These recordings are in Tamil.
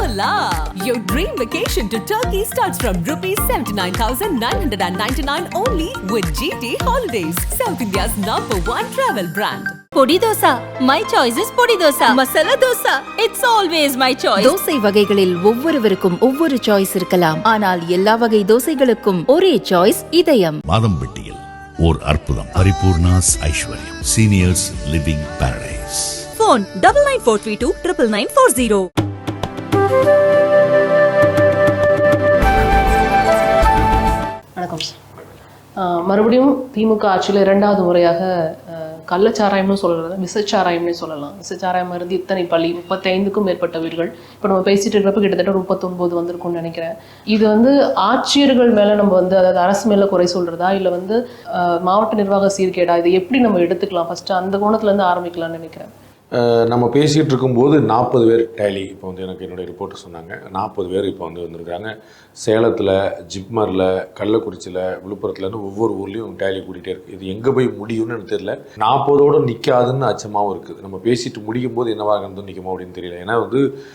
Wonderla! Your dream vacation to Turkey starts from rupees 79,999 only with GT Holidays, South India's #1 travel brand. பொடி தோசா my choice is பொடி dosa. Masala dosa it's always my choice. Dosa வகைகளில் ஒவ்வொருவருக்கும் ஒவ்வொரு சாய்ஸ் இருக்கலாம், ஆனால் எல்லா வகை தோசைகளுக்கும் ஒரே சாய்ஸ் இதயம். மாதம்பட்டியில் ஓர் அற்புதம். பரிபூர்ணாஸ் ஐஸ்வர்யம் சீனியர்ஸ் லிவிங் பாரடைஸ். Phone 994329 99940. வணக்கம் சார். மறுபடியும் திமுக ஆட்சியில் இரண்டாவது முறையாக கள்ளச்சாராயம்னு சொல்கிறது விசச்சாராயம்னு சொல்லலாம். விசச்சாராயம் மருந்து இத்தனை பள்ளி 35க்கும் மேற்பட்ட வீடுகள் இப்போ நம்ம பேசிட்டு இருக்கிறப்ப கிட்டத்தட்ட 39 வந்திருக்கும்னு நினைக்கிறேன். இது ஆட்சியர்கள் மேலே நம்ம அதாவது அரசு மேலே குறை சொல்கிறதா இல்லை மாவட்ட நிர்வாக சீர்கேடா, இதை எப்படி நம்ம எடுத்துக்கலாம்? ஃபஸ்ட்டு அந்த கோணத்துலேருந்து ஆரம்பிக்கலாம்னு நினைக்கிறேன். நம்ம பேசிகிட்டு இருக்கும்போது 40 பேர் டேலி இப்போ எனக்கு என்னுடைய ரிப்போர்ட்டர் சொன்னாங்க 40 பேர் இப்போ வந்திருக்காங்க. சேலத்தில், ஜிப்மரில், கள்ளக்குறிச்சியில், விழுப்புரத்துலன்னு ஒவ்வொரு ஊர்லேயும் டேலி கூட்டிகிட்டே இருக்குது. இது எங்கே போய் முடியும்னு எனக்கு தெரியல. 40ஓடு நிற்காதுன்னு அச்சமாகவும் இருக்குது. நம்ம பேசிட்டு முடியும் போது என்னவாக இருந்தோம் நிற்குமோ அப்படின்னு தெரியல. ஏன்னா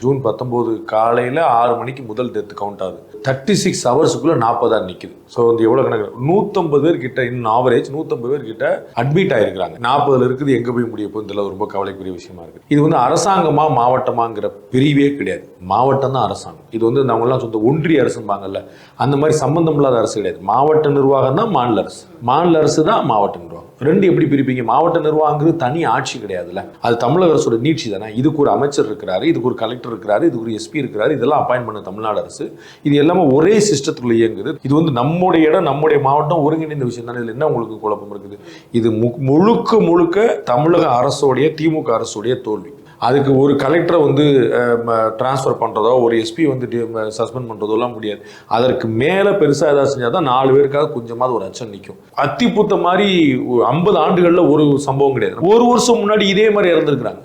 ஜூன் 19 காலையில் 6 மணிக்கு முதல் டெத்து கவுண்ட் ஆகுது. 36 ஹவர்ஸுக்குள்ளே 40 நிற்குது. ஸோ எவ்வளோ கணக்கு 150 பேர் கிட்ட இன்னும் ஆவரேஜ் 150 பேர் கிட்ட அட்மிட் ஆகிருக்கிறாங்க. 40 இருக்குது, எங்கே போய் முடிய போகுது தெரியல. ரொம்ப கவலைக்குரிய விஷயமா இருக்குது. இது அரசாங்கமா மாவட்டமாங்கிற பிரிவே கிடையாது. மாவட்டம் தான் அரசாங்கம். இது நம்மளாம் சொந்த ஒன்றிய அரசும்பாங்கல்ல, அந்த மாதிரி சம்பந்தம் இல்லாத அரசு கிடையாது. மாவட்ட நிர்வாகம் தான் மாநில அரசு, மாநில அரசு தான் மாவட்ட நிர்வாகம். ரெண்டு எப்படி பிரிப்பீங்க? மாவட்ட நிர்வாகங்கிறது தனி ஆட்சி கிடையாதுல்ல, அது தமிழக அரசோட நீட்சி தானே. இதுக்கு ஒரு அமைச்சர் இருக்கிறாரு, இதுக்கு ஒரு கலெக்டர் இருக்கிறாரு, இதுக்கு ஒரு எஸ்பி இருக்கிறாரு, இதெல்லாம் அப்பாயின்ட் பண்ண தமிழ்நாடு அரசு. இது எல்லாமே ஒரே சிஸ்டத்துக்குள்ள இயங்குது. இது நம்முடைய இடம், நம்முடைய மாவட்டம், ஒருங்கிணைந்த விஷயம் தானே. இதில் என்ன உங்களுக்கு குழப்பம் இருக்குது? இது முழுக்க தமிழக அரசோடைய, திமுக அரசுடைய தோல்வி. அதுக்கு ஒரு கலெக்டரை டிரான்ஸ்ஃபர் பண்ணுறதோ, ஒரு எஸ்பி சஸ்பெண்ட் பண்ணுறதோலாம் முடியாது. அதற்கு மேலே பெருசாக ஏதாவது செஞ்சால் தான் 4 பேருக்காக கொஞ்சமாவது ஒரு அச்சம் நிற்கும். அத்திப்பூத்த மாதிரி 50 ஆண்டுகளில் ஒரு சம்பவம் கிடையாது. ஒரு வருஷம் முன்னாடி இதே மாதிரி இறந்துருக்குறாங்க.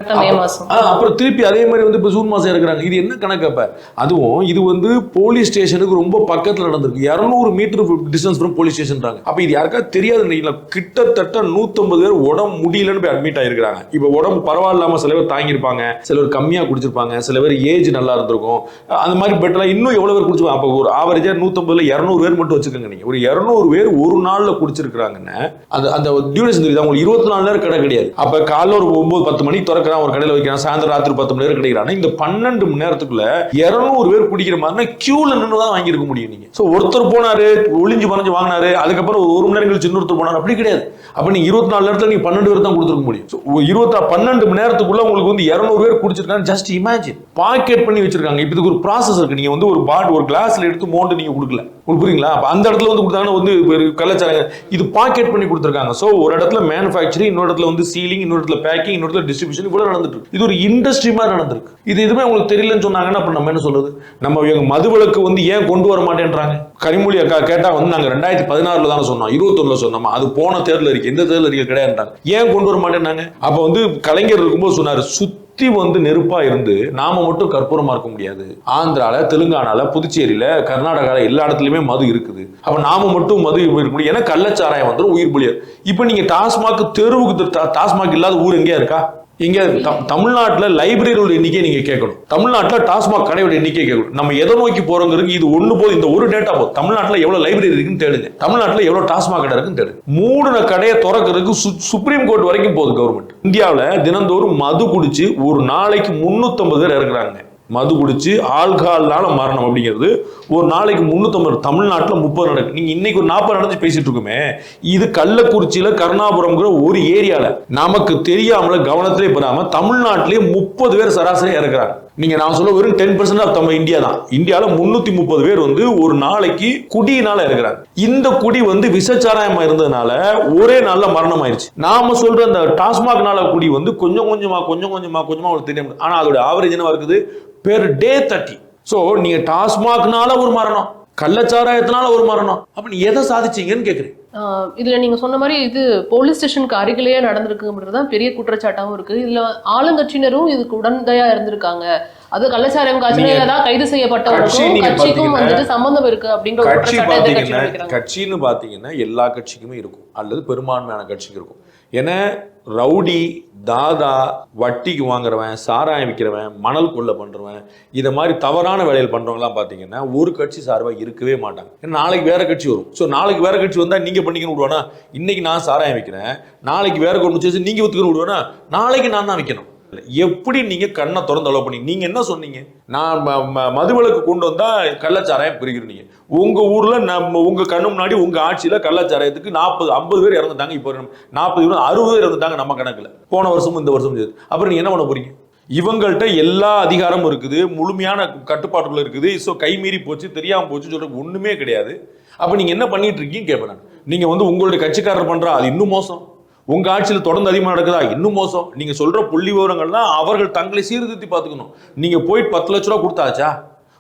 அப்புறம் திருப்பி அதே மாதிரி இப்போ ஜூன் மாதம் இறக்குறாங்க. இது என்ன கணக்கு? அப்போ அதுவும் இது போலீஸ் ஸ்டேஷனுக்கு ரொம்ப பக்கத்தில் நடந்திருக்கு. 200 மீட்டர் டிஸ்டன்ஸ் ஃப்ரம் போலீஸ் ஸ்டேஷன்றாங்க. அப்போ இது யாருக்காவது தெரியாது நினைக்கல. கிட்டத்தட்ட 150 பேர் உடம்பு முடியலன்னு போய் அட்மிட் ஆகிருக்கிறாங்க. இப்போ உடம்பு பரவாயில்லாமல் சில பேர் தாங்கியிருப்பாங்க, சிலர் கம்மியா குடிச்சிருப்பாங்க, சில பேர் ஏஜ் நல்லா இருந்திருக்கும். அந்த மாதிரி பெட்டெல்லாம் இன்னும் எவ்வளவு பேர் குடிச்சிருப்பாங்க? அப்போ ஒரு ஆவரேஜா 150ல 200 பேர் மட்டும் வச்சுக்கோங்க. நீங்க ஒரு 200 பேர் ஒரு நாள்ல குடிச்சிருக்காங்கன்னா அந்த டியூரேஷன் தெரியுது. உங்களுக்கு 24 நேரம் கடை கிடையாது. அப்ப காலைல ஒரு 9-10 மணிக்கு திறக்கிறான், ஒரு கடையில வைக்கிறான், சாயந்தரம் ராத்திரி 10 மணி நேரம் கிடைக்கிறான். இந்த 12 மணி நேரத்துக்குள்ள 200 பேர் குடிக்கிற மாதிரி கியூல நின்று தான் வாங்கியிருக்க முடியும் நீங்க. ஒருத்தர் போனாரு, ஒளிஞ்சு மறைஞ்சு வாங்கினாரு, அதுக்கப்புறம் ஒரு மணி நேரம் கழிச்சு இன்னொருத்தர் போனாரு, அப்படி கிடையாது. அப்ப நீங்க 24 நேரத்துல நீங்க 12 பேர் தான் கொடுத்துருக்க முடியும். 12 மணி நேரத்துக்குள்ள உங்களுக்கு 200 பேர் குடிச்சிருக்காங்க. Just imagine. பாக்கெட் பண்ணி வச்சிருக்காங்க. இப்போ இதுக்கு ஒரு ப்ராசஸ் இருக்கு. நீங்க ஒரு கிளாஸ்ல எடுத்து மோண்டு நீங்க கொடுக்கல, உங்களுக்கு புரியுங்களா? அப்ப அந்த இடத்துல கொடுத்தாங்கன்னா கள்ளச்சாராயம் இது பாக்கெட் பண்ணி கொடுத்துருக்காங்க. ஸோ ஒரு இடத்துல மேனுஃபேக்சரிங், இன்னொரு இடத்துல சீலிங், இன்னொரு இடத்துல பேக்கிங், இன்னொரு இடத்துல டிஸ்ட்ரிபியூஷன், இவ்வளவு நடந்துட்டு இருக்கு. இது ஒரு இண்டஸ்ட்ரி மாதிரி நடந்திருக்கு. இது எதுவுமே உங்களுக்கு தெரியலன்னு சொன்னாங்கன்னா அப்ப நம்ம என்ன சொல்றது? நம்ம மதுவிலக்கு ஏன் கொண்டு வர மாட்டேன்றாங்க? கனிமொழி அக்கா கேட்டா நாங்க 2016 தானே சொன்னோம், 21 சொன்னோமா, அது போன தேர்தல் அறிக்கை, எந்த தேர்தல் அறிக்கை கிடையாதுன்றாங்க. ஏன் கொண்டு வர மாட்டேன்னாங்க? அப்ப கலைஞர் இருக்கும்போது சொன்னாரு, சுத்தி நெருப்பா இருந்து நாம மட்டும் கற்பூரமா இருக்க முடியாது. ஆந்திரால, தெலுங்கானால, புதுச்சேரியில, கர்நாடகால எல்லா இடத்துலயுமே மது இருக்குது. அப்ப நாம மட்டும் மது இருக்க முடியும். ஏன்னா கள்ளச்சாராயம் உயிர் பலியர். இப்ப நீங்க டாஸ்மாக் தெருவுக்கு டாஸ்மாக் இல்லாத ஊர் எங்கேயா இருக்கா? இங்க தமிழ்நாட்டில் லைப்ரரியோட எண்ணிக்கை நீங்க கேட்கணும். தமிழ்நாட்டில் டாஸ்மாக் கடையோட எண்ணிக்கை கேட்கணும். நம்ம எதை நோக்கி போறோங்கிறது இது ஒண்ணு போது. இந்த ஒரு டேட்டா போதும். தமிழ்நாட்டில் எவ்வளவு லைப்ரரி இருக்குன்னு தேடுங்க, தமிழ்நாட்டில் எவ்வளவு டாஸ்மாக் கடை இருக்குன்னு தேடுங்க. மூடின கடையை திறக்கிறதுக்கு சுப்ரீம் கோர்ட் வரைக்கும் போகுது கவர்மெண்ட். இந்தியாவில் தினந்தோறும் மது குடிச்சு ஒரு நாளைக்கு 350 பேர் இறக்குறாங்க. மது குடிச்சு ஆல்கஹால்னால மரணம் அப்படிங்கிறது ஒரு நாளைக்கு 350. தமிழ்நாட்டில் 30 நடக்கு. நீங்க இன்னைக்கு ஒரு 40 நடந்து பேசிட்டு இருக்குமே. இது கள்ளக்குறிச்சியில, கருணாபுரம்ங்கிற ஒரு ஏரியால நமக்கு தெரியாமல கவனத்திலே பெறாம தமிழ்நாட்டிலே 30 பேர் சராசரி இறக்குறாங்க. நீங்க நான் சொல்ல வெறும் 10% ஆஃப் நம்ம இந்தியா தான். இந்தியாவில் 330 பேர் ஒரு நாளைக்கு குடியினால இருக்கிறாங்க. இந்த குடி விசச்சாராயமா இருந்ததுனால ஒரே நாள்ல மரணம் ஆயிடுச்சு. நாம சொல்ற அந்த டாஸ்மாக்னால குடி கொஞ்சம் கொஞ்சமா தெரியும். ஆனா அதோட ஆவரேஜ் என்ன இருக்குது? Per day 30. சோ நீங்க டாஸ்மாக்னால ஒரு மரணம், கள்ளச்சாராயத்தினால ஒரு மரணம், அப்ப நீ எதை சாதிச்சீங்கன்னு கேக்குறேன். இதுல நீங்க சொன்ன மாதிரி இது போலீஸ் ஸ்டேஷனுக்கு அருகிலேயே நடந்திருக்குன்றதுதான் பெரிய குற்றச்சாட்டாவும் இருக்கு. இதுல ஆளுங்கட்சியினரும் இதுக்கு உடந்தையா இருந்திருக்காங்க. அது கள்ளச்சாராயம் காய்ச்சல தான் கைது செய்யப்பட்டவருக்கும் கட்சிக்கும் சம்பந்தம் இருக்கு அப்படின்ற ஒரு குற்றச்சாட்டை கட்சின்னு பாத்தீங்கன்னா எல்லா கட்சிக்குமே இருக்கும், அல்லது பெரும்பான்மையான கட்சிக்கு இருக்கும். ஏன்னா ரவுடி, தாதா, வட்டிக்கு வாங்குறவன், சாராயம் விற்கிறவன், மணல் கொள்ளை பண்ணுறவன், இதை மாதிரி தவறான வேலைகள் பண்ணுறவங்களாம் பார்த்தீங்கன்னா ஒரு கட்சி சார்பாக இருக்கவே மாட்டாங்க. ஏன்னா நாளைக்கு வேற கட்சி வரும். ஸோ நாளைக்கு வேற கட்சி வந்தால் நீங்கள் பண்ணிக்கணும் விடுவானா? இன்னைக்கு நான் சாராயம் விற்கிறேன், நாளைக்கு வேற கொண்டு வச்சு நீங்கள் ஒத்துக்கணும் விடுவானா? நாளைக்கு நான் தான் விற்கணும். எப்படி நீங்க கண்ணை திறந்து அலோ பண்ணி நீங்க என்ன சொன்னீங்க? நான் மதுவிலக்கு கொண்டு வந்தா கள்ளச்சாராயம் பிரிக்கிறீங்க. உங்க ஊர்ல நம்ம உங்க கண்ணு முன்னாடி உங்க ஆட்சியில கள்ளச்சாராயத்துக்கு 40-50 பேர் இறந்துட்டாங்க. இப்போ 40-60 பேர் இறந்துட்டாங்க நம்ம கணக்குல. போன வருஷமும் இந்த வருஷம். அப்புறம் நீங்க என்ன பண்ண போறீங்க? இவங்கள்ட்ட எல்லா அதிகாரமும் இருக்குது, முழுமையான கட்டுப்பாட்டுக்குள்ள இருக்குது. ஸோ கைமீறி போச்சு, தெரியாம போச்சு சொல்றதுக்கு ஒண்ணுமே கிடையாது. அப்ப நீங்க என்ன பண்ணிட்டு இருக்கீங்க கேட்பேன். நீங்க உங்களுடைய கட்சிக்காரர் பண்றா அது இன்னும் மோசம். உங்க ஆட்சியில் தொடர்ந்து அதிகமாக நடக்குதா இன்னும் மோசம். நீங்க சொல்ற புள்ளி விவரங்கள்லாம் அவர்கள் தங்களை சீர்திருத்தி பார்த்துக்கணும். நீங்க போயிட்டு 10 லட்ச ரூபா கொடுத்தாச்சா?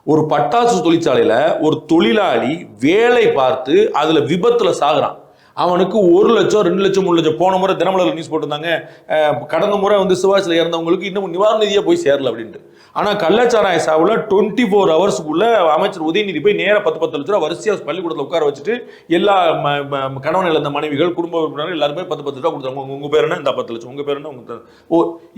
ஒரு பட்டாசு தொழிற்சாலையில ஒரு தொழிலாளி வேலை பார்த்து அதுல விபத்துல சாகுறான். அவனுக்கு 1 லட்சம், 2 லட்சம், 3 லட்சம். போன முறை தினமலர் நியூஸ் போட்டிருந்தாங்க, கடந்த முறை சிவாசில இறந்தவங்களுக்கு இன்னும் நிவாரண நிதியா போய் சேரல அப்படின்ட்டு. ஆனா கள்ளச்சாராய சாவுல 24 ஹவர்ஸ்க்குள்ள அமைச்சர் உதயநிதி போய் நேர 10 லட்ச ரூபா வரிசையா பள்ளிக்கூடத்தில் உட்கார வச்சுட்டு எல்லா கணவன் இழந்த மனைவிகள், குடும்ப உறுப்பினர்கள் எல்லாருமே 10 ரூபா கொடுத்தாங்க. உங்க பேர் என்ன? இந்த 10 லட்சம். உங்க பேர் என்ன?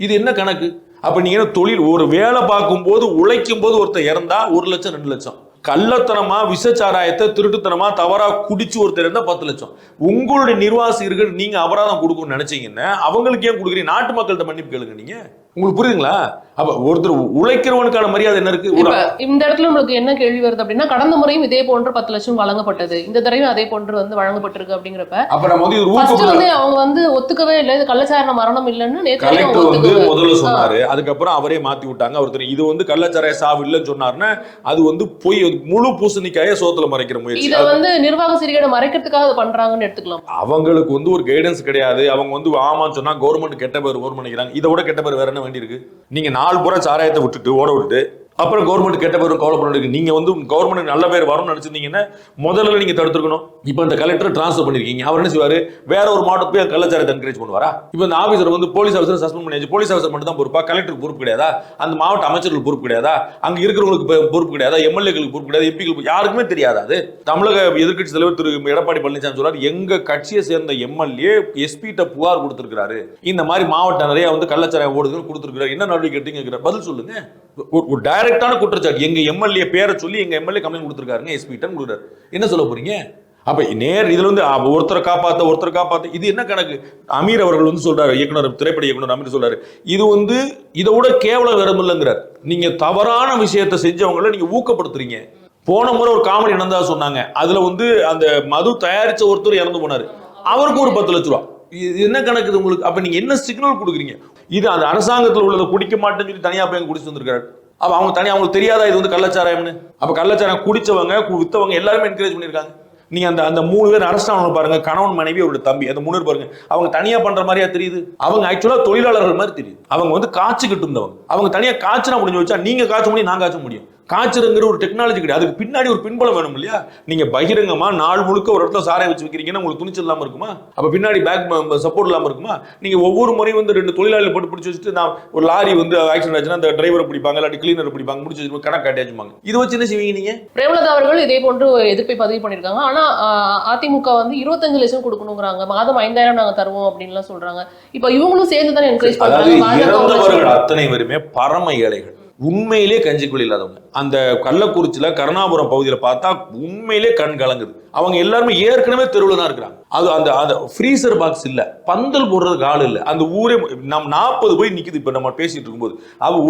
இது என்ன கணக்கு? அப்ப நீங்க தொழில் ஒரு வேலை பார்க்கும் போது உழைக்கும் போது ஒருத்தர் இறந்தா 1 லட்சம், 2 லட்சம். கள்ளத்தனமா விஷச்சாராயத்தை திருட்டுத்தனமா தவறா குடிச்சு ஒருத்தர் இருந்தா 10 லட்சம். உங்களுடைய நிர்வாகிகள் நீங்க அபராதம் கொடுக்கணும்னு நினைச்சீங்கன்னா அவங்களுக்கு ஏன் கொடுக்குறீங்க? நாட்டு மக்கள்கிட்ட மன்னிப்பு கேளுங்க. நீங்க உங்களுக்கு புரியுதுங்களா? அப்ப ஒருத்தர் உழைக்கிறவனுக்கான மரியாதை என்ன இருக்கு? இந்த இடத்துல உங்களுக்கு என்ன கேள்வி வருது அப்படின்னா, கடந்த முறையும் இதே போன்று 10 லட்சம் வழங்கப்பட்டது, இந்த தடவையும் அதே போன்று வழங்கப்பட்டிருக்கு அப்படிங்கிறப்ப அப்ப நம்ம அவங்க ஒத்துக்கவே இல்லை, இது கள்ளச்சாராய மரணம் இல்லைன்னு கலெக்டர் முதல்ல சொன்னாரு. அதுக்கப்புறம் அவரே மாத்தி விட்டாங்க. அவர் இது கள்ளச்சாராய சாவு இல்லைன்னு சொன்னாருன்னா அது பொய், முழு பூசணிக்காய சோத்துல மறைக்கிற முயற்சி. இதை நிர்வாக சீர்கேடு மறைக்கிறதுக்காக பண்றாங்கன்னு எடுத்துக்கலாம். அவங்களுக்கு ஒரு கைடன்ஸ் கிடையாது. அவங்க ஆமான்னு சொன்னா கவர்மெண்ட் கெட்ட பேர் ஓர் பண்ணிக்கிறாங்க. இதை விட கெட்ட பேர் வேற என்ன வேண்டி இருக்கு? நீங்க 4 புற சாராயத்தை விட்டுட்டு ஓட விட்டு அப்புறம் கவர்மெண்ட் கெட்ட பேரும் கவலை பண்ணிருக்கு. நீங்க கவர்மெண்ட் நல்ல பேர் வரும்னு நினைச்சிருந்தீங்கன்னா முதல்ல நீங்க தடுத்துருக்கணும். இப்போ இந்த கலெக்டர் டிரான்ஸ்ஃபர் பண்ணிருக்கீங்க, அவர் என்ன செய்வாரு? வேற ஒரு மாவட்டத்துக்கு போய் கள்ளச்சாராயத்தை என்கரேஜ் பண்ணுவாரா? இப்போ இந்த ஆபீசர் போலீஸ் ஆஃபீஸர் சஸ்பெண்ட் பண்ணியாச்சு. போலீஸ் ஆஃபீஸர் மட்டும் தான் பொறுப்பா? கலெக்டருக்கு பொறுப்பு கிடையாதா? அந்த மாவட்ட அமைச்சர்களுக்கு பொறுப்பு கிடையாதா? அங்க இருக்கிறவங்களுக்கு பொறுப்பு கிடையாதா? எம்எல்ஏக்களுக்கு பொறுப்பு கிடையாது? எம்பிகளுக்கு யாருக்குமே தெரியாது. அது தமிழக எதிர்க்கட்சி தலைவர் திரு எடப்பாடி பழனிசாமி சொல்றாரு, எங்க கட்சியை சேர்ந்த எம்எல்ஏ எஸ்பிட்ட புகார் கொடுத்திருக்கிறாரு, இந்த மாதிரி மாவட்டம் நிறைய கள்ளச்சாராயம் ஓடுதுன்னு கொடுத்திருக்கிறாரு, என்ன நடவடிக்கை எடுத்தீங்க? பதில் சொல்லுங்க. ஒரு டைரக்டான குற்றச்சாட்டு. எங்க எம்எல்ஏ பேரை சொல்லி எங்க எம்எல்ஏ கம்ப்ளைண்ட் கொடுத்திருக்காருங்க, எஸ்பிட்ட கொடுக்குறாரு. என்ன சொல்ல போறீங்க? அப்ப இதுல ஒருத்தரை காப்பாத்த இது என்ன கணக்கு? அமீர் அவர்கள் சொல்றாரு, இயக்குனர், திரைப்பட இயக்குனர் அமீர் சொல்றாரு, இது இதை விட கேவலம் வேற இல்லைங்கிறார். நீங்க தவறான விஷயத்தை செஞ்சவங்களை நீங்க ஊக்கப்படுத்துறீங்க. போன முறை ஒரு காமெடி நடந்தா சொன்னாங்க, அதுல அந்த மது தயாரிச்ச ஒருத்தர் இறந்து போனாரு, அவருக்கு ஒரு 10 லட்ச ரூபா. என்ன கணக்கு உங்களுக்கு? அப்ப நீங்க என்ன சிக்னல் கொடுக்குறீங்க? இது அந்த அரசாங்கத்தில் உள்ளதை குடிக்க மாட்டேன்னு சொல்லி தனியா போய் குடிச்சு வந்திருக்காரு. அப்ப அவங்க தனியா அவங்களுக்கு தெரியாதா இது கள்ளச்சாராயம்னு? அப்ப கள்ளச்சாராயம் குடிச்சவங்க வித்தவங்க எல்லாருமே என்கரேஜ் பண்ணிருக்காங்க. நீங்க அந்த 3 பேர் அரெஸ்ட் ஆனவங்க பாருங்க, கணவன், மனைவி, அவருடைய தம்பி, அந்த 3 பேர் பாருங்க. அவங்க தனியா பண்ற மாதிரியா தெரியுது? அவங்க ஆக்சுவலா தொழிலாளர்கள் மாதிரி தெரியுது. அவங்க காய்ச்சிக்கிட்டு இருந்தவங்க. அவங்க தனியா காய்ச்சினா முடிஞ்சு வச்சா நீங்க காய்ச்ச முடியும், நான் காய்ச்ச முடியும். காய்ச்சலுங்கிற ஒரு டெக்னாலஜி கிடையாது. அதுக்கு பின்னாடி ஒரு பின்பலம் வேணும் இல்லையா? நீங்க பகிரங்கமா நாள் முழுக்க ஒரு இடத்துல சாராயம் வச்சு வைக்கிறீங்கன்னா உங்களுக்கு துணிச்சல் இல்லாம இருக்குமா? அப்ப பின்னாடி பேக் சப்போர்ட் இல்லாம இருக்குமா? நீங்க ஒவ்வொரு முறையும் 2 தொழிலாளர்கள் போட்டு பிடிச்சி வச்சுட்டு, நான் ஒரு லாரி ஆக்சிடென்ட் ஆச்சுன்னா அந்த டிரைவரை பிடிப்பாங்க, இல்லாட்டி கிளீனர் பிடிப்பாங்க, முடிச்சு வச்சு கணக்கு காட்டியாச்சுமாங்க. இதை வச்சு என்ன செய்வீங்க நீங்க? பிரேமலதா அவர்கள் இதே போன்று எதிர்ப்பை பதிவு பண்ணிருக்காங்க. ஆனா அதிமுக 25 லட்சம் கொடுக்கணுங்கிறாங்க, மாதம் 5000 நாங்க தருவோம் அப்படின்னு சொல்றாங்க. இப்ப இவங்களும் சேர்ந்து தான் என்கரேஜ் பண்றாங்க. அத்தனை பேருமே பரம ஏழைகள், உண்மையிலே கஞ்சிக்குள் இல்லாதவங்க. அந்த கள்ளக்குறிச்சியில கருணாபுரம் பகுதியில் பார்த்தா உண்மையிலே கண் கலங்குது. அவங்க எல்லாருமே ஏற்கனவே தெருவில் தான் இருக்கிறாங்க. அந்த ஃப்ரீசர் பாக்ஸ் இல்ல, பந்தல் போடுறதுக்கு ஆள் இல்ல. அந்த ஊரே நம்ம 40 போய் நிக்குது. இப்ப நம்ம பேசிட்டு இருக்கும்போது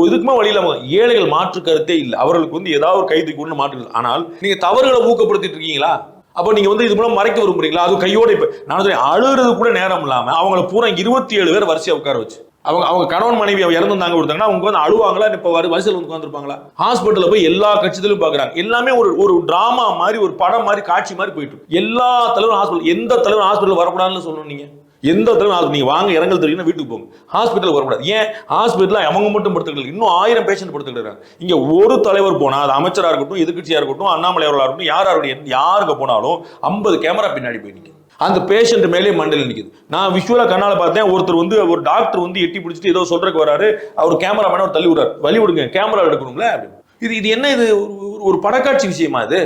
எதுக்குமே வழியில ஏழைகள் மாற்று கருத்தே இல்லை. அவர்களுக்கு ஏதாவது ஒரு கைது கொண்டு மாற்று. ஆனால் நீங்க தவறுகளை ஊக்கப்படுத்திட்டு இருக்கீங்களா? அப்ப நீங்க இது மூலம் மறைக்க விரும்புறீங்களா? அது கையோட இப்ப நான் அழுகிறது கூட நேரம் இல்லாம அவங்களை பூரா 27 பேர் வரிசையா உட்கார வச்சு, அவங்க கணவன் மனைவி இறந்தாங்க கொடுத்தாங்கன்னா அவங்க அழுவாங்களா? இப்ப வரிசையில் உட்காந்துருப்பாங்களா? ஹாஸ்பிட்டல்ல போய் எல்லா கட்சியிலும் பாக்குறாங்க. எல்லாமே ஒரு டிராமா மாதிரி, ஒரு படம் மாதிரி, காட்சி மாதிரி போயிட்டு எல்லா தலைவரும் ஹாஸ்பிட்டல். எந்த தலைவரும் ஹாஸ்பிட்டல் வரக்கூடாதுன்னு சொல்லணும். நீங்க எந்த தலைவரும் நீங்க வாங்க இரங்கல் தெரியும் வீட்டுக்கு போங்க, ஹாஸ்பிட்டல் வரக்கூடாது. ஏன் ஹாஸ்பிட்டல் அவங்க மட்டும் படுத்துக்கிறது? இன்னும் 1000 பேஷண்ட் படுத்துக்கிறாங்க. இங்க ஒரு தலைவர் போனா, அது அமைச்சரா இருக்கட்டும், எதிர்கட்சியா இருக்கட்டும், அண்ணாமலை அவர்களா இருக்கட்டும், யாருக்கு போனாலும் 50 கேமரா பின்னாடி போய் நிற்கும். அந்த பேஷண்ட் மேலே மண்டல நிக்குது. நான் விஷுவலா கண்ணால பார்த்தேன். ஒருத்தர் ஒரு டாக்டர் எட்டி பிடிச்சிட்டு ஏதோ சொல்றதுக்கு வராரு, அவர் கேமராமேன தள்ளி விடுறாரு, வழி விடுங்க, கேமரா எடுக்கணும்ல அப்படின்னு. இது என்ன? இது ஒரு படக்காட்சி விஷயமா? இது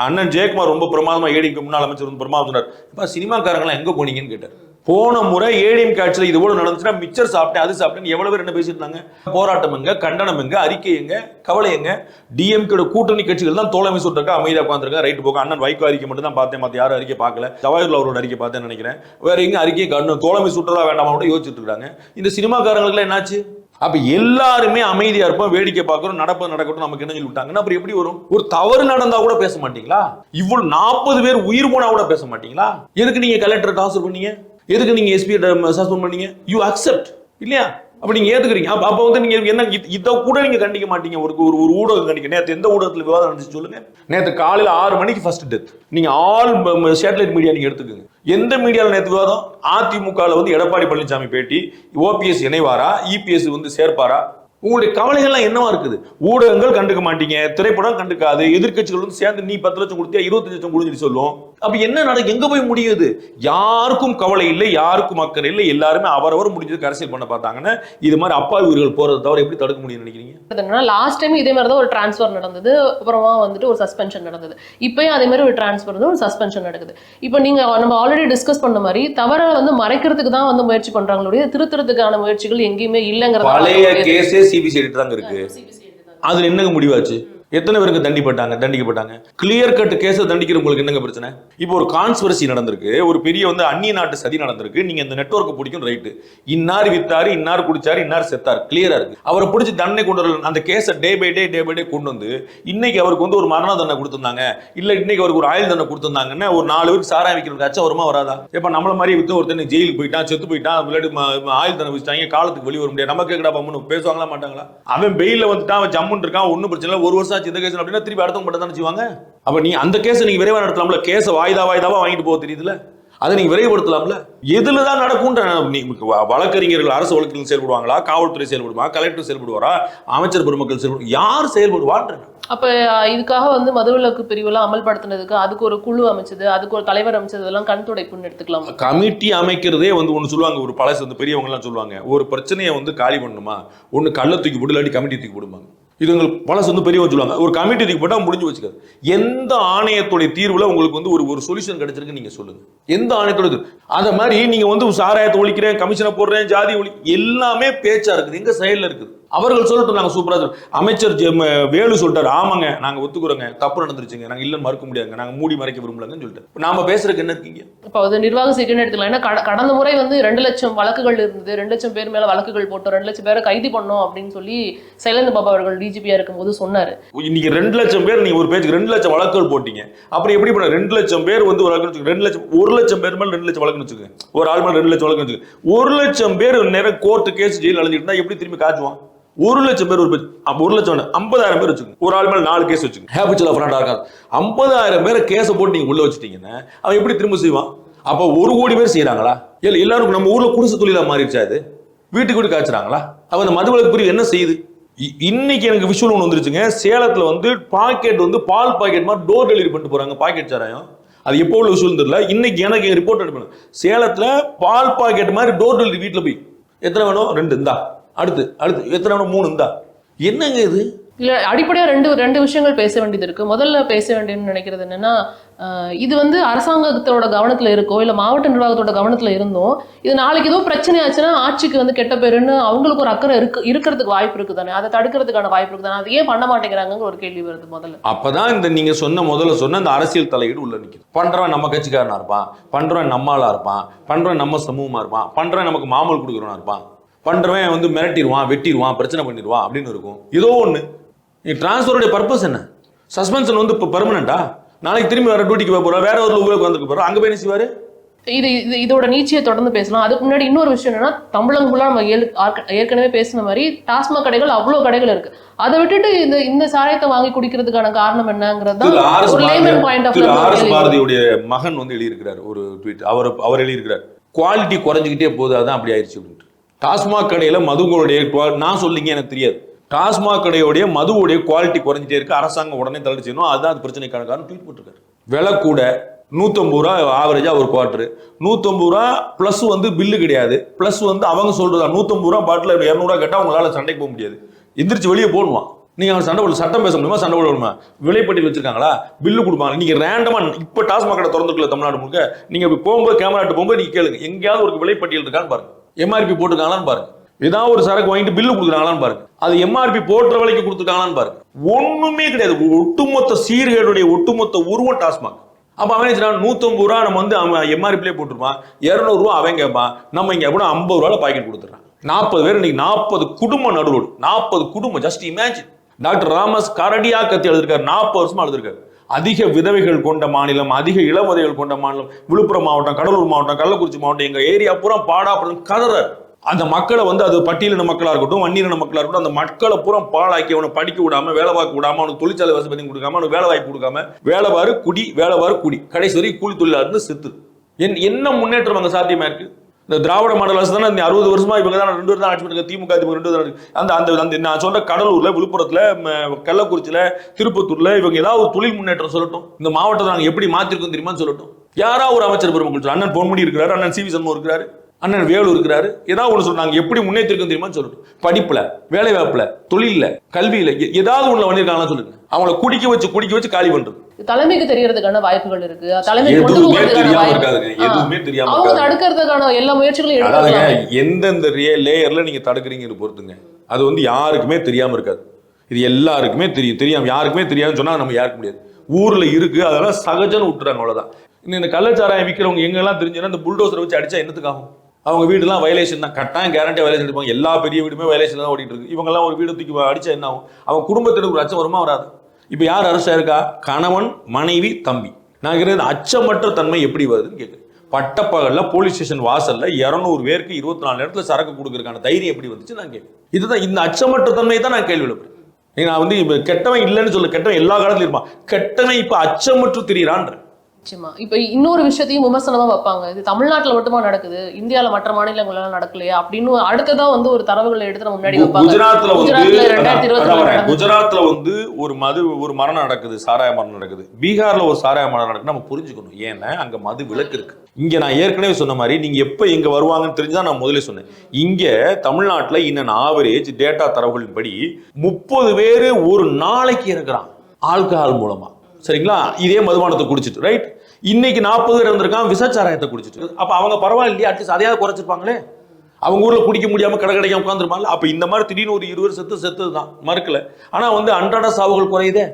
அண்ணன் ஜெயக்குமார் ரொம்ப பிரமாதமா, ஏடிக்கு முன்னாள் அமைச்சர் பிரமாதம் சொன்னார், சினிமாக்காரங்களாம் எங்க போனீங்கன்னு கேட்டார். போன முறை ஏடிஎம் ஆட்சியில் இது போல நடந்துச்சுன்னா மிச்சர் சாப்பிட்டேன் அது சாப்பிட்டேன் எவ்வளவு பேர் என்ன பேசியிருந்தாங்க? போராட்டம் எங்க, கண்டனம் எங்க, அறிக்கை எங்க, கவலை எங்க? டிஎம்கே கூட்டணி கட்சிகள் தான் தோழமை சொல்லிருக்கா, அமைதியா உட்காந்துருக்கா. ரைட்டு போக அண்ணன் வைகோ அறிக்கை மட்டும் தான் பார்த்தேன், மற்ற யாரும் அறிக்கை பார்க்கல. ஜவாஹர்லால் அவரோட அறிக்கை பார்த்தேன்னு நினைக்கிறேன். வேற எங்க அறிக்கையை காட்டணும், தோழமை சுற்றதா வேண்டாமா கூட யோசிச்சுட்டு இருக்காங்க. இந்த சினிமாக்காரங்களுக்கு என்னாச்சு? அப்ப எல்லாருமே அமைதியா இருப்போம், வேடிக்கை பார்க்கறோம், நடக்கட்டும், நமக்கு என்ன சொல்லி விட்டாங்கன்னா அப்புறம் எப்படி வரும்? ஒரு தவறு நடந்தா கூட பேச மாட்டீங்களா? இவ்வளவு 40 பேர் உயிர் போனா கூட பேச மாட்டீங்களா? எதுக்கு நீங்க கலெக்டர் ட்ரான்ஸ்ஃபர் பண்ணீங்க? எதுக்கு நீங்க எஸ்பி சஸ்பெண்ட் பண்ணீங்க? யூ அக்செப்ட் இல்லையா? அப்ப நீங்க ஏத்துக்கிறீங்க. அப்ப வந்து நீங்க என்ன இத கூட நீங்க கண்டிக்க மாட்டீங்க. ஒரு ஊடகம் கண்டிக்க. நேத்து எந்த ஊடகத்துல விவாதம் நடந்துச்சு சொல்லுங்க? நேத்து காலையில 6 மணிக்கு ஃபர்ஸ்ட் டெத். நீங்க ஆல் சேட்டலைட் மீடியா நீங்க எடுத்துக்கோங்க. எந்த மீடியாவில் நேற்று விவாதம்? அதிமுகவில் வந்து எடப்பாடி பழனிசாமி பேட்டி, ஓபிஎஸ் இணைவாரா, இபிஎஸ் வந்து சேர்ப்பாரா? உங்களுடைய கவலைகள்லாம் என்னவா இருக்குது? ஊடகங்கள் கண்டுக்க மாட்டீங்க, திரைப்படம் கண்டுக்காது, எதிர்கட்சிகள் வந்து சேர்ந்து நீ 10 லட்சம் கொடுத்தியா 25 லட்சம் கொடுன்னு சொல்லும். அப்ப என்ன நடக்கும்? எங்க போய் முடியுது? யாருக்கும் கவலை இல்லை, யாருக்கும் அக்கறை இல்லை, எல்லாருமே அவரவர் முடிஞ்சதுக்கு அரசியல் பண்ண பார்த்தாங்கன்னா இது மாதிரி அப்பாவி உயிர்கள் போறதை தவிர எப்படி தடுக்க முடியும்னு நினைக்கிறீங்க? லாஸ்ட் டைம் இதே மாதிரி தான் ஒரு டிரான்ஸ்ஃபர் நடந்தது, அப்புறமா வந்துட்டு ஒரு சஸ்பென்ஷன் நடந்தது. இப்பயும் அதே மாதிரி ஒரு டிரான்ஸ்ஃபர் ஒரு சஸ்பென்ஷன் நடக்குது. இப்போ நீங்க நம்ம ஆல்ரெடி டிஸ்கஸ் பண்ண மாதிரி தவறை வந்து மறைக்கிறதுக்கு தான் வந்து முயற்சி பண்றாங்களோட திருத்துறதுக்கான முயற்சிகள் எங்கேயுமே இல்லைங்கிறது. பழைய கேஸே சிபிசிஐடி தான் இருக்கு. அதுல என்னங்க முடிவாச்சு? எத்தனை பேருக்கு தண்டிக்கப்பட்டாங்க? கிளியர் கட் கேஸை தண்டிக்கிறவங்களுக்கு என்னங்க பிரச்சனை? இப்போ ஒரு கான்ஸ்பிரசி நடந்திருக்கு, ஒரு பெரிய வந்து அந்நிய நாட்டு சதி நடந்திருக்கு. நீங்க இந்த நெட்வொர்க் பிடிக்கும், ரைட்டு. இன்னார் வித்தாரு, இன்னார் குடிச்சாரு, இன்னார் செத்தார், கிளியரா இருக்கு. அவரை பிடிச்சி தண்டனை கொண்டு வரல. அந்த கேஸை டே பை டே கொண்டு வந்து இன்னைக்கு அவருக்கு வந்து ஒரு மரண தண்டனை கொடுத்திருந்தாங்க, இல்ல இன்னைக்கு அவருக்கு ஒரு ஆயுள் தண்டனை கொடுத்திருந்தாங்கன்னா ஒரு 4 பேருக்கு சாராயம் விற்கிறதுக்கு அச்சம் வருமா வராதா? இப்ப நம்மள மாதிரி வித்து ஒருத்தன் ஜெயிலுக்கு போயிட்டான், செத்து போயிட்டான், ஆயுள் தண்டனை வச்சுட்டாங்க, காலத்துக்கு வெளியே வர முடியாது, நமக்கு எங்கடா பம்முன்னு பேசுவாங்களா மாட்டாங்களா? அவன் பெயில வந்துட்டான், அவன் ஜம்முன்னு இருக்கான், ஒன்னும் பிரச்சனை இல்லை, 1 வருஷம் இந்த கேஸ் அப்படின்னா திருப்பி அடுத்தவங்க மட்டும் தானே செய்வாங்க. அப்ப நீ அந்த கேஸை நீங்க விரைவா நடத்தலாம்ல. கேஸை வாய்தாவா வாங்கிட்டு போக தெரியுதுல, அதை நீங்க விரைவுபடுத்தலாம்ல. எதுலதான் நடக்கும்? வழக்கறிஞர்கள், அரசு வழக்கறிஞர்கள் செயல்படுவாங்களா, காவல்துறை செயல்படுவாங்க, கலெக்டர் செயல்படுவாரா, அமைச்சர் பெருமக்கள் செயல்படுவாங்க, யார் செயல்படுவான்ற? அப்ப இதுக்காக வந்து மதுவிலக்கு பிரிவுலாம் அமல்படுத்தினதுக்கு அதுக்கு ஒரு குழு அமைச்சது, அதுக்கு ஒரு தலைவர் அமைச்சது, இதெல்லாம் கண் துடைப்புன்னு எடுத்துக்கலாம். கமிட்டி அமைக்கிறதே வந்து ஒன்று சொல்லுவாங்க, ஒரு பழசு வந்து பெரியவங்க எல்லாம் சொல்லுவாங்க, ஒரு பிரச்சனையை வந்து காலி பண்ணணுமா, ஒன்னு கள்ள தூக்கி போட்டு இல்லாட்டி கமிட்டி தூக்கி போடுவாங்க. இது உங்களுக்கு பழசு வந்து பெரியவங்க சொல்லுவாங்க, ஒரு கமிட்டி தூக்கி போட்டா முடிஞ்சு வச்சுக்காது. எந்த ஆணையத்துடைய தீர்வுல உங்களுக்கு வந்து ஒரு சொல்யூஷன் கிடைச்சிருக்கு நீங்க சொல்லுங்க. எந்த ஆணையத்தோட அத மாதிரி நீங்க வந்து சாராயத்தை ஒழிக்கிறேன், கமிஷனை போடுறேன், ஜாதி எல்லாமே பேச்சா இருக்குது, எங்க செயல்ல இருக்குது. அவர்கள் சொல்லட்டும், நாங்க சூப்பரா அமைச்சர் வேலு சொல்லிட்டாரு, ஆமாங்க நாங்க ஒத்துக்குறோங்க, தப்பு நடந்துருச்சுங்க, நாங்க இல்லன்னு மறுக்க முடியாதுங்க, நாங்க மூடி மறைக்க விரும்பலங்கன்னு சொல்லிட்டு நாம பேசுறதுக்கு என்ன இருக்கீங்க? இப்போ அது நிர்வாக சீட்டுன்னு எடுத்துக்கலாம். ஏன்னா கடந்த முறை வந்து 2 லட்சம் வழக்குகள் இருந்தது, 2 லட்சம் பேர் மேல வழக்குகள் போட்டோம், 2 லட்சம் பேரை கைது பண்ணோம் அப்படின்னு சொல்லி சைலேந்திர பாபு அவர்கள் டிஜிபியா இருக்கும்போது சொன்னாரு. இன்னைக்கு 2 லட்சம் பேர், நீங்க ஒரு பேச்சுக்கு 2 லட்சம் வழக்குகள் போட்டீங்க, அப்புறம் எப்படி பண்ண? 2 லட்சம் பேர் வந்து ஒரு வழக்கு 2 லட்சம், 1 லட்சம் பேர் மேல 2 லட்சம் வழக்குன்னு வச்சுக்கோங்க, ஒரு ஆள் மேல 2 லட்சம் வழக்குன்னு வச்சுக்கோங்க. 1 லட்சம் பேர் நேரம் கோர்ட்டு கேஸ் ஜெயில் அழைஞ்சிட்டு இருந்தா எப்படி திரும்பி காட்டுவான்? 1 லட்சம் பேர், ஒரு 1 லட்சம் 50,000 பேர் வச்சுக்கோங்க, ஒரு ஆள் மேல 4 கேஸ் வச்சுக்கோங்க, ஹேபிச்சுவல் ஆஃபரண்டா இருக்காது. 50,000 பேரை கேஸை போட்டு நீங்க உள்ள வச்சுட்டீங்கன்னா அவன் எப்படி திரும்ப செய்வான்? அப்ப 1 கோடி பேர் செய்யறாங்களா? இல்ல எல்லாருக்கும் நம்ம ஊர்ல குடிசை தொழிலா மாறிடுச்சா? இது வீட்டுக்கு வீட்டு காய்ச்சுறாங்களா? அப்ப அந்த மதுவிலக்கு பிரிவு என்ன செய்யுது? இன்னைக்கு எனக்கு விஷுவல் ஒன்று வந்துருச்சுங்க. சேலத்துல வந்து பாக்கெட் வந்து பால் பாக்கெட் மாதிரி டோர் டெலிவரி பண்ணிட்டு போறாங்க, பாக்கெட் சாராயம். அது எப்போ உள்ள விஷுவல் தெரியல. இன்னைக்கு எனக்கு ரிப்போர்ட் அனுப்பணும், சேலத்துல பால் பாக்கெட் மாதிரி டோர் டெலிவரி வீட்டுல போய் எத்தனை வேணும்? 2 இந்தா, அடுத்து எத்தனை வேணும்? 3 இந்தா. என்னங்க இது? இல்ல அடிப்படையா ரெண்டு விஷயங்கள் பேச வேண்டியது இருக்கு. முதல்ல பேச வேண்டியதுன்னு நினைக்கிறது என்னன்னா, இது வந்து அரசாங்கத்தோட கவனத்துல இருக்கோ இல்ல மாவட்ட நிர்வாகத்தோட கவனத்துல இருந்தோம், இது நாளைக்கு ஏதோ பிரச்சனை ஆச்சுன்னா ஆட்சிக்கு வந்து கெட்ட பேருன்னு அவங்களுக்கு ஒரு அக்கறை இருக்கிறதுக்கு வாய்ப்பு இருக்கு தானே, அதை தடுக்கிறதுக்கான வாய்ப்பு இருக்கு தானே, அது ஏன் பண்ண மாட்டேங்கிறாங்க ஒரு கேள்வி வருது. முதல்ல அப்பதான் இந்த நீங்க முதல்ல சொன்ன அந்த அரசியல் தலையீடு உள்ள நிக்குது. பண்றவன் நம்ம கட்சிக்காரனா இருப்பான், பண்றவன் நம்மளா இருப்பான், பண்றவன் நம்ம சமூகமா இருப்பான், பண்றவன் நமக்கு மாமல் கொடுக்குறவனா இருப்பான், பண்றவன் வந்து மிரட்டிடுவான், வெட்டிடுவான், பிரச்சனை பண்ணிடுவான் அப்படின்னு இருக்கும். ஏதோ ஒண்ணு. டிரான்ஸ்ஃபருடைய பர்பஸ் என்ன? சஸ்பென்ஷன் வந்து இப்போ பெர்மனண்டா? நாளைக்கு திரும்பி வேற டியூட்டிக்கு போற, வேற ஒரு ஊருக்கு வந்துட்டு போறோம், அங்க போய் என்ன செய்வாரு? இதோட நீச்சியை தொடர்ந்து பேசலாம். அதுக்கு முன்னாடி இன்னொரு விஷயம் என்னன்னா, தமிழகம் ஃபுல்லா நம்ம ஏற்கனவே பேசின மாதிரி டாஸ்மாக் கடைகள் அவ்வளவு கடைகள் இருக்கு. அதை விட்டுட்டு இந்த சாராயத்தை வாங்கி குடிக்கிறதுக்கான காரணம் என்னங்கிறது பாரதியுடைய மகன் வந்து எழுதியிருக்கிறார் ஒரு ட்வீட். அவர் எழுதியிருக்கிறார், குவாலிட்டி குறைஞ்சிக்கிட்டே போகுது, அதான் அப்படி ஆயிடுச்சு அப்படின்ட்டு. டாஸ்மாக் கடையில மதுங்களுடைய நான் சொல்லிங்க எனக்கு தெரியாது, டாஸ்மாக் கடையோடைய மதுவுடைய குவாலிட்டி குறைஞ்சிட்டே இருக்கு, அரசாங்கம் உடனே தள்ளி செய்யணும், அதுதான் அது பிரச்சனைக்கான காரணம் ட்வீட் போட்டிருக்காரு. விலை கூட 150 ரூபா ஆவரேஜா ஒரு குவார்டர், 150 ரூபா பிளஸ் வந்து பில்லு கிடையாது, பிளஸ் வந்து அவங்க சொல்றதா 150 ரூபா பாட்டில் 200 ரூபா கேட்டா உங்களால சண்டைக்கு போக முடியாது, எந்திரிச்சு வெளியே போடுவான். நீங்க அவன் சட்டம் பேச முடியுமா? சண்டை போடணுமா? விலைப்பட்டியல் வச்சிருக்காங்களா? பில்லு கொடுப்பாங்க. நீங்க ரேண்டமா இப்ப டாஸ்மாக் கடை திறந்துருக்கல தமிழ்நாடு முழுக்க, நீங்க இப்படி போகும்போது கேமராட்டு போகும்போது நீங்க கேளுங்க, எங்கேயாவது ஒரு விலைப்பட்டியல் இருக்கான்னு பாருங்க, எம்ஆர்பி போட்டுருக்காங்களான்னு பாருங்க, ஏதாவது ஒரு சரக்கு வாங்கிட்டு பில்லு கொடுக்குறாங்களான்னு பாருங்க, அது எம்ஆர்பி போடுற விலைக்கு கொடுத்துருக்காங்களான்னு பாருங்க. ஒண்ணுமே கிடையாது. ஒட்டுமொத்த சீர்கேடுடைய ஒட்டுமொத்த உருவம் டாஸ்மாக். அப்ப அவன் 150 ரூபா நம்ம வந்து அவன் எம்ஆர்பிலே போட்டுருப்பான், 200 ரூபா அவன் கேட்பான், நம்ம இங்க கூட 50 ரூபாய் பாக்கெட் கொடுத்துறான். 40 பேர் இன்னைக்கு 40 குடும்பம் நடுவோடு, 40 குடும்பம். Just imagine. டாக்டர் ராமஸ் கரடியா கத்தி எழுதிருக்காரு, 40 வருஷமா எழுதிருக்காரு. அதிக விதவைகள் கொண்ட மாநிலம், அதிக இளவதைகள் கொண்ட மாநிலம் விழுப்புரம் மாவட்டம், கடலூர் மாவட்டம், கள்ளக்குறிச்சி மாவட்டம், எங்க ஏரியா பூரா பாடாப்படுறது கதறாரு. அந்த மக்களை வந்து அது பட்டியலின மக்களா இருக்கட்டும், வன்னியின மக்களா இருக்கட்டும், அந்த மக்களை பூரா பாழாக்கி அவனை படிக்க விடாம, வேலை பார்க்க விடாம, அவனுக்கு தொழிற்சாலை வசதி கொடுக்காம, அவனுக்கு வேலை வாய்ப்பு கொடுக்காம, வேலைவாறு குடி கடைசி வரை கூலி தொழிலா இருந்து செத்து. என்ன முன்னேற்றம் அங்க சாத்தியமா இருக்கு? இந்த திராவிட மாடல் அரசு தானே 60 வருஷமா இவங்க தான் 2 பேர் தான் ஆட்சி பண்ணிருக்காங்க. திமுக 2 தான். அந்த நான் சொல்ற கடலூர்ல, விழுப்புரத்துல, கள்ளக்குறிச்சியில, திருப்பத்தூர்ல இவங்க ஏதாவது ஒரு தொழில் முன்னேற்றம் சொல்லட்டும், இந்த மாவட்டத்தை நாங்க எப்படி மாத்திருக்கோம் தெரியுமான்னு சொல்லட்டும். யாராவது ஒரு அமைச்சர் பெருமக்கள், அண்ணன் பொன்முடி இருக்கிறாரு, அண்ணன் சி வி சண்முகம் இருக்கிறாரு, அண்ணன் வேலு இருக்கிறாரு, ஏதாவது ஒன்று சொல்றாங்க எப்படி முன்னேற்றிருக்கும் தெரியுமான்னு சொல்லட்டும். படிப்புல, வேலை வாய்ப்புல, தொழில, கல்வியில ஏதாவது ஒண்ணு பண்ணிருக்காங்கன்னு சொல்லுங்க. அவங்கள குடிக்க வச்சு காலி பண்றது தலைமைக்கு தெரியறதுக்கான வாய்ப்புகள் இருக்கு. எதுவுமே தெரியாம இருக்காதுங்க. எதுவுமே தெரியாம அவங்க தடுக்கிறதுக்கான எல்லா முயற்சிகளும் எடுக்கறாங்க. எந்தெந்த லேயர்ல நீங்க தடுக்கிறீங்கன்னு பொறுத்துங்க. அது வந்து யாருக்குமே தெரியாம இருக்காது. இது எல்லாருக்குமே தெரியும். தெரியாம யாருக்குமே தெரியாதுன்னு சொன்னா நம்ம யாருக்கு முடியாது. ஊர்ல இருக்கு, அதெல்லாம் சகஜன்னு விட்டுறாங்க, அவ்வளவுதான். இந்த கள்ளச்சாராயம் விற்கிறவங்க எங்கெல்லாம் தெரிஞ்சுன்னா இந்த புல்டோசரை வச்சு அடிச்சா என்னத்துக்காகும்? அவங்க வீடுலாம் வயலேஷன் தான், கட்டாயம் கேரண்டியா வயலேஷன் எடுப்பாங்க. எல்லா பெரிய வீடுமே வயலேஷன் தான் ஓடிட்டு இருக்கு. இவங்க எல்லாம் ஒரு வீடு தூக்கி அடிச்சா என்ன ஆகும்? அவங்க குடும்பத்திற்கு ஒரு அச்சம் வருமா? வராது. இப்ப யார் அரசா இருக்கா? கணவன், மனைவி, தம்பி. நான் கேட்கறது அச்சமற்ற தன்மை எப்படி வருதுன்னு கேட்குறேன். பட்டப்பகல்ல போலீஸ் ஸ்டேஷன் வாசல்ல 200 பேருக்கு 24 நேரத்துல சரக்கு கொடுக்கறதுக்கான தைரியம் எப்படி வந்துச்சு நான் கேட்கிறேன். இதுதான் இந்த அச்சமற்ற தன்மை தான் நான் கேள்வி எழுப்புறேன். நான் வந்து இப்ப கெட்டவன் இல்லைன்னு சொல்ல, கெட்டவன் எல்லா காலத்திலும் இருப்பான். கெட்டவன் இப்ப அச்சமற்று திரியிறான்ற. நிச்சயமா. இப்ப இன்னொரு விஷயத்தையும் விமர்சனமா வைப்பாங்க, இது தமிழ்நாட்டுல மட்டுமா நடக்குது, இந்தியால மற்ற மாநிலங்கள்லாம் நடக்கலையா அப்படின்னு. அடுத்ததான் வந்து ஒரு தரவுகளை எடுத்து நம்ம முன்னாடி வைப்பாங்க. குஜராத்ல வந்து ஒரு மரணம் நடக்குது, சாராய மரணம் நடக்குது. பீகார்ல ஒரு சாராய மரணம் நடக்குது. நம்ம புரிஞ்சுக்கணும், ஏன்னா அங்க மது விலக்கு இருக்கு. இங்க நான் ஏற்கனவே சொன்ன மாதிரி நீங்க எப்ப இங்க வருவாங்கன்னு தெரிஞ்சுதான் நான் முதல்ல சொன்னேன். இங்க தமிழ்நாட்டுல இன்னும் ஆவரேஜ் டேட்டா தரவுகளின் படி 30 பேரு ஒரு நாளைக்கு இருக்கிறான் ஆல்கஹால் மூலமா. சரிங்களா? இதே மதுபானத்தை குடிச்சிட்டு, ரைட்? இன்னைக்கு 40 பேர் இருந்திருக்கான் விசச்சாராயத்தை குடிச்சிட்டு. அப்ப அவங்க பரவாயில்லையா? அட்லீஸ்ட் அதையாவது குறைச்சிருப்பாங்களே. அவங்க ஊர்ல குடிக்க முடியாம கடை கிடைக்காம உட்காந்துருப்பாங்க. அப்ப இந்த மாதிரி திடீர்னு ஒரு 20 செத்துதான் மறுக்கல. ஆனா வந்து அன்றாட சாவுகள் குறையுதே.